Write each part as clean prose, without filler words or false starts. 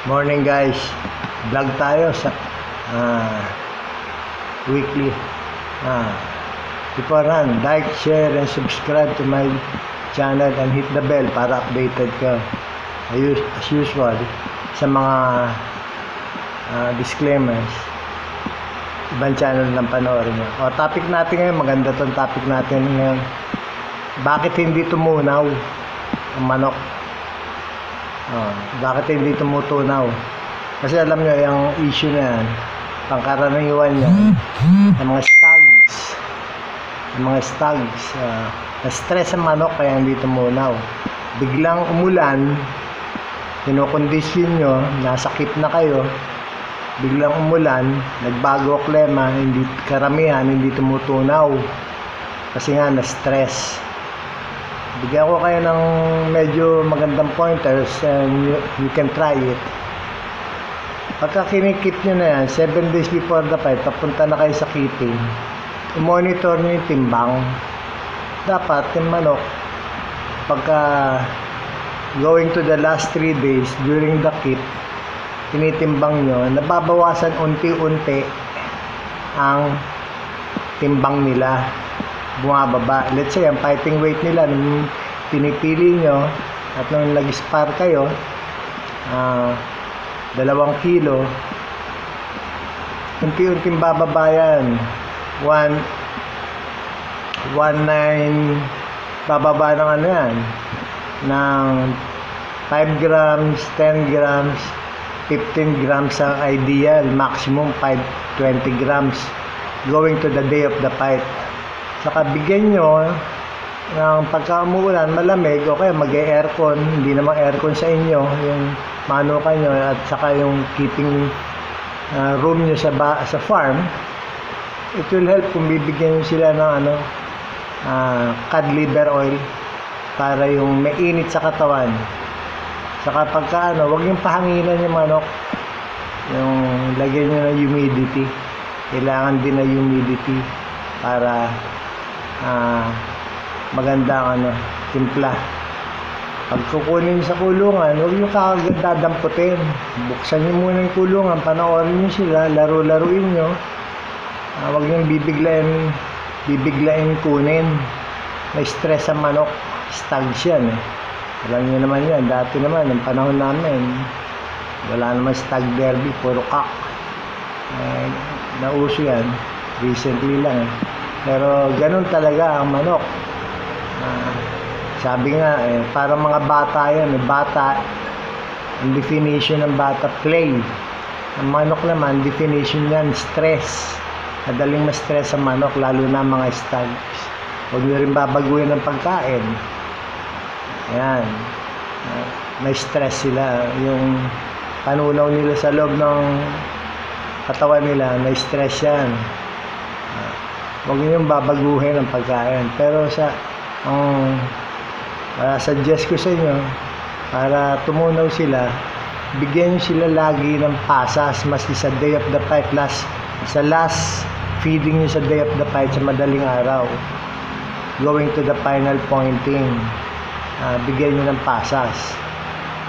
Morning guys, vlog tayo sa weekly. Beforehand, like, share, and subscribe to my channel and hit the bell para updated ka. As usual, sa mga disclaimers, ibang channel lang panoorin nyo. Topic natin ngayon, maganda tong topic natin ngayon. Bakit hindi tumunaw ang manok? Bakit hindi tumutunaw? Kasi alam nyo, yung issue na yan, pangkaraniwan yan, yung mga stags, na-stress ang manok kaya hindi tumunaw. Biglang umulan, kinokondisyon nyo, nasakit na kayo, biglang umulan, nagbago klima, hindi karamihan, hindi tumutunaw. Kasi nga, na-stress. Bigyan ko kayo ng medyo magandang pointers and you can try it. Pagka kinikip nyo na yan, 7 days before the fight, papunta na kayo sa keeping, i-monitor nyo yung timbang. Dapat yung manok, pagka going to the last 3 days during the keep, tinitimbang nyo, nababawasan unti-unti ang timbang nila, bumababa. Let's say, ang fighting weight nila nung pinipili nyo at nung nag-spar kayo, 2 kilo, unti-unting bababa yan. 1.9 bababa ng ano yan, ng 5 grams, 10 grams, 15 grams ang ideal, maximum 20 grams going to the day of the fight. Saka bigyan nyo ng pagka umuulan, malamig, okay, mag-aircon, hindi naman aircon sa inyo, yung manukan nyo, at saka yung keeping room nyo sa farm, it will help kung bibigyan nyo sila ng cod liver oil para yung mainit sa katawan. Saka pagka huwag yung pahanginan yung manok, yung lagyan nyo ng humidity, kailangan din na humidity para maganda ang timpla. Pag kukunin sa kulungan, huwag nyo kagad dadamputin. Buksan nyo muna yung kulungan, panoorin nyo sila, laro-laruin nyo. Huwag nyo bibiglain kunin. May stress ang manok, stags yan Alam nyo naman yan, dati naman, ng panahon namin, wala naman stag derby, puro kak. Nauso yan, recently lang Pero ganun talaga ang manok. Sabi nga, para mga bata yan. Bata, ang definition ng bata, play. Ang manok naman, definition yan, stress. Madaling ma-stress ang manok, lalo na mga stags. Huwag nyo rin babaguhin ng pagkain. Ayan. May stress sila. Yung panunaw nila sa loob ng katawan nila, may stress yan. Huwag nyo babaguhin ang pagkain. Pero suggest ko sa inyo, para tumunaw sila, bigyan nyo sila lagi ng pasas, maski sa day of the fight, sa last feeding nyo sa day of the fight, sa madaling araw, going to the final pointing, bigyan nyo ng pasas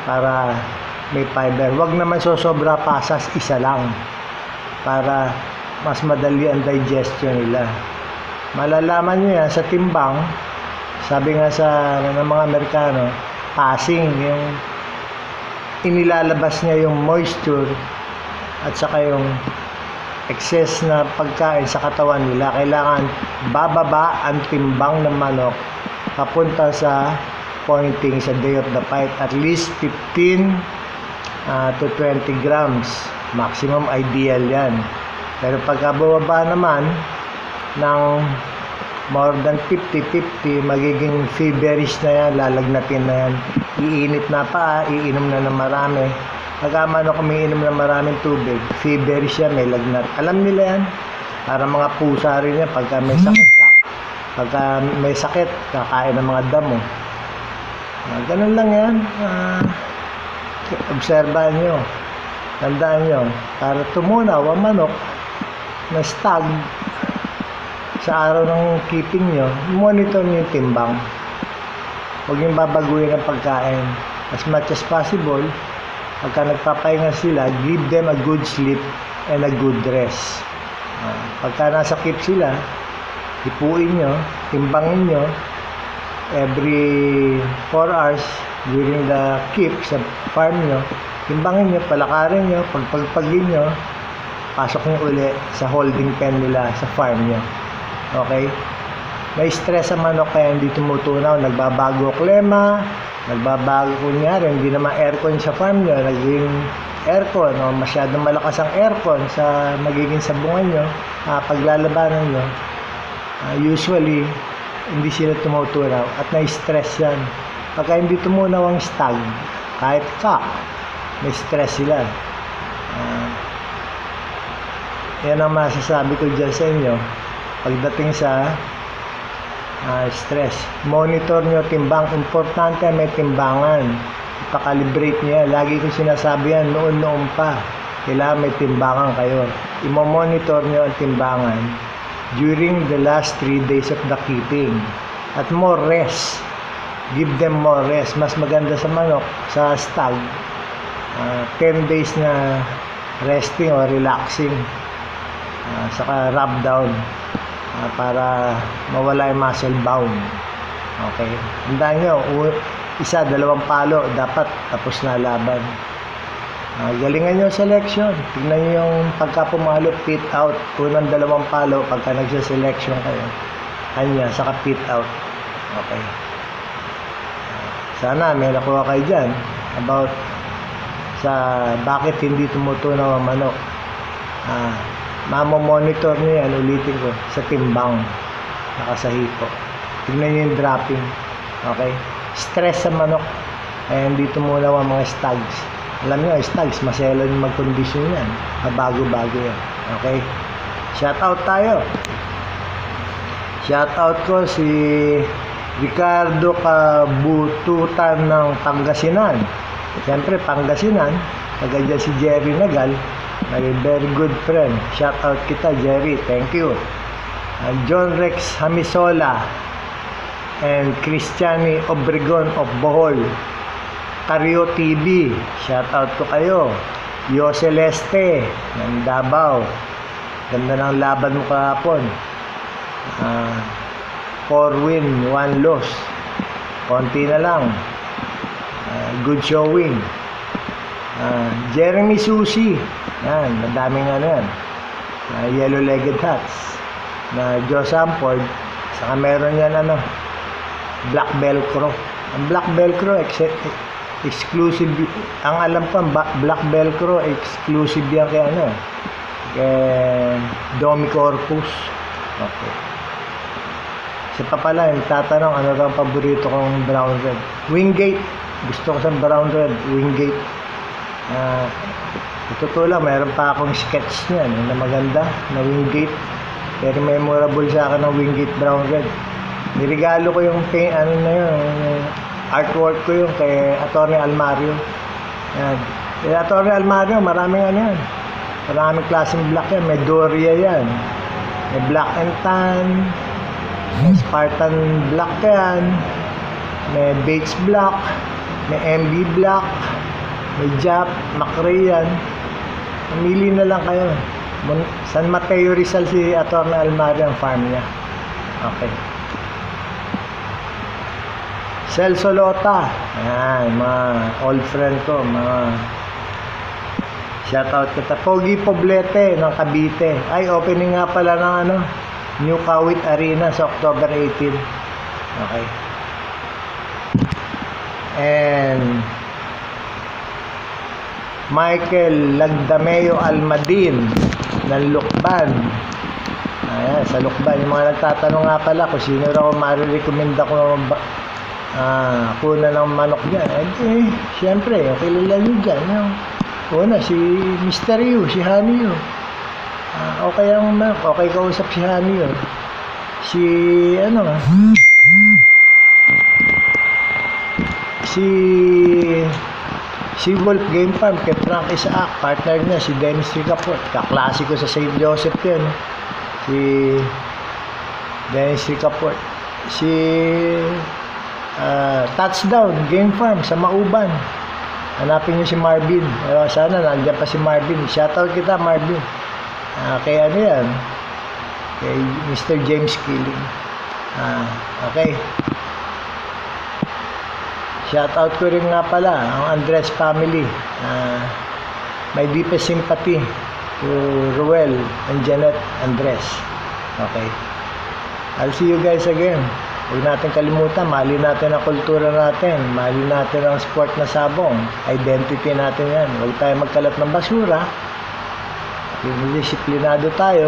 para may fiber. Huwag naman sosobra pasas, isa lang, para mas madali ang digestion nila. Malalaman nyo yan sa timbang. Sabi nga ng mga Amerikano, passing, yung inilalabas niya yung moisture at saka yung excess na pagkain sa katawan nila. Kailangan bababa ang timbang ng manok papunta sa pointing sa day of the fight, at least 15 to 20 grams maximum, ideal yan. Pero pagka bumaba naman ng more than 50, magiging feverish na yan, lalagnatin na yan, iinit na pa, iinom na ng marami. Pagka manok umiinom ng maraming tubig, feverish yan, may lagnat. Alam nila yan, para mga pusa rin yan, pagka may sakit, kakain ng mga damo. Ganun lang yan. Obserbahan nyo, tandaan nyo, para tumunaw ang manok na stag sa araw ng keeping nyo, monitor nyo yung timbang. Huwag yung babaguhin ang pagkain. As much as possible, Pagka nagpapahinga sila, give them a good sleep and a good rest. Pagka nasa keep sila, hipuin nyo, timbangin nyo every 4 hours during the keep sa farm nyo. Timbangin nyo, palakarin nyo, pagpagpagin nyo, pasok nyo uli sa holding pen nila sa farm nyo. Okay? May stress ang manok kaya hindi tumutunaw, nagbabago klema, nagbabago kunyari, hindi naman aircon sa farm nyo, naging aircon o masyadong malakas ang aircon sa magiging sabungan nyo, paglalabanan nyo, usually hindi sila tumutunaw at na-stress yan. Pagka hindi tumunaw ang stag, kahit cock, may stress sila. Yan ang masasabi ko dyan sa inyo pagdating sa stress. Monitor nyo timbang, importante may timbangan, ipakalibrate nyo yan. Lagi ko sinasabi yan noon pa, kailangan may timbangan kayo. Imo-monitor nyo ang timbangan during the last 3 days of the keeping. At more rest, give them more rest. Mas maganda sa manok, sa stag, 10 days na resting or relaxing, saka rub down, para mawala yung muscle bound. Okay, tandaan nyo, 1-2 palo dapat tapos na laban. Galingan nyo selection, tignan nyo yung pagka pumalo, pit out, unang 2 palo pagka nagsaselection kayo, kanya, saka pit out. Okay, sana may nakuha kayo dyan about sa bakit hindi tumutunaw ang manok. Mamo-monitor nyo yan, ulitin ko, sa timbang, nakasahipo. Tignan nyo yung dropping. Okay? Stress sa manok, kaya hindi tumunaw ang mga stags. Alam nyo, stags, maselan yung mag-condition yan. Bago-bago yan. Okay? Shout out tayo. Shout out ko si Ricardo Kabututan ng Pangasinan. Siyempre, Pangasinan, taga dyan si Jerry Nagal, my very good friend. Shout out kita, Jerry. Thank you. John Rex Hamisola and Cristiani Obregon of Bohol. Cario TV. Shout out to kayo. Yo Celeste ng Davao. Ganda ng laban mo kahapon. 4 win, 1 loss. Konti na lang. Good showing. Jeremy Susi. Yan, madaming yan. Yellow-legged hats. Na Joe Samford. Saka meron yan Black Velcro. Ang Black Velcro, exclusive. Ang alam ko, Black Velcro, exclusive yan kay kay Domi Corpus. Okay. Isa pa pala, tatanong, ano daw ang paborito kong brown red? Wingate. Gusto ko sa brown red, Wingate. Totoo lang, mayroon pa akong sketch niyan na maganda na Wingate. Very memorable sa akin ng Wingate brown red. Nirigalo ko yung artwork ko yung kay Atty. Almario. Yan. Kay Atty. Almario, maraming yan. Maraming klaseng black yan. May Doria yan. May black and tan. May Spartan black yan. May Bates black. May MB black. May Jap, McRae yan. Pamili na lang kayo. San Mateo Rizal si Atty. Almario ang farm niya. Okay. Celso Lota. Ayan, mga old friend ko. Mga shoutout kita. Pogi Poblete ng Cavite. Ay, opening nga pala ng New Kawit Arena sa October 18. Okay. And Michael Lagdameo Almadin ng Lukban. Ayan, sa Lukban. Yung mga nagtatanong nga pala kung sino raw marirecommend ako kuna ng manok dyan. Siyempre, kilala nyo dyan. Una, si Mr. Yu, si Honey Yu. Okay ang manok. Okay kausap si Honey Yu. Si Wolf Game Farm, kay Frank Isaac, partner niya, si Dennis Ricaport. Kaklasiko sa St. Joseph yan. Si Dennis Ricaport. Si Touchdown Game Farm sa Mauban. Hanapin niyo si Marvin. Sana nandiyan pa si Marvin. Shoutout kita, Marvin. Kay ano yan? Kay Mr. James Killing. Okay. Shoutout ko rin nga pala ang Andres family. My deepest sympathy to Ruel and Janet Andres. Okay. I'll see you guys again. Huwag natin kalimutan, mahalin natin ang kultura natin, mahalin natin ang sport na sabong, identity natin yan. Huwag tayo magkalat ng basura, disiplinado tayo.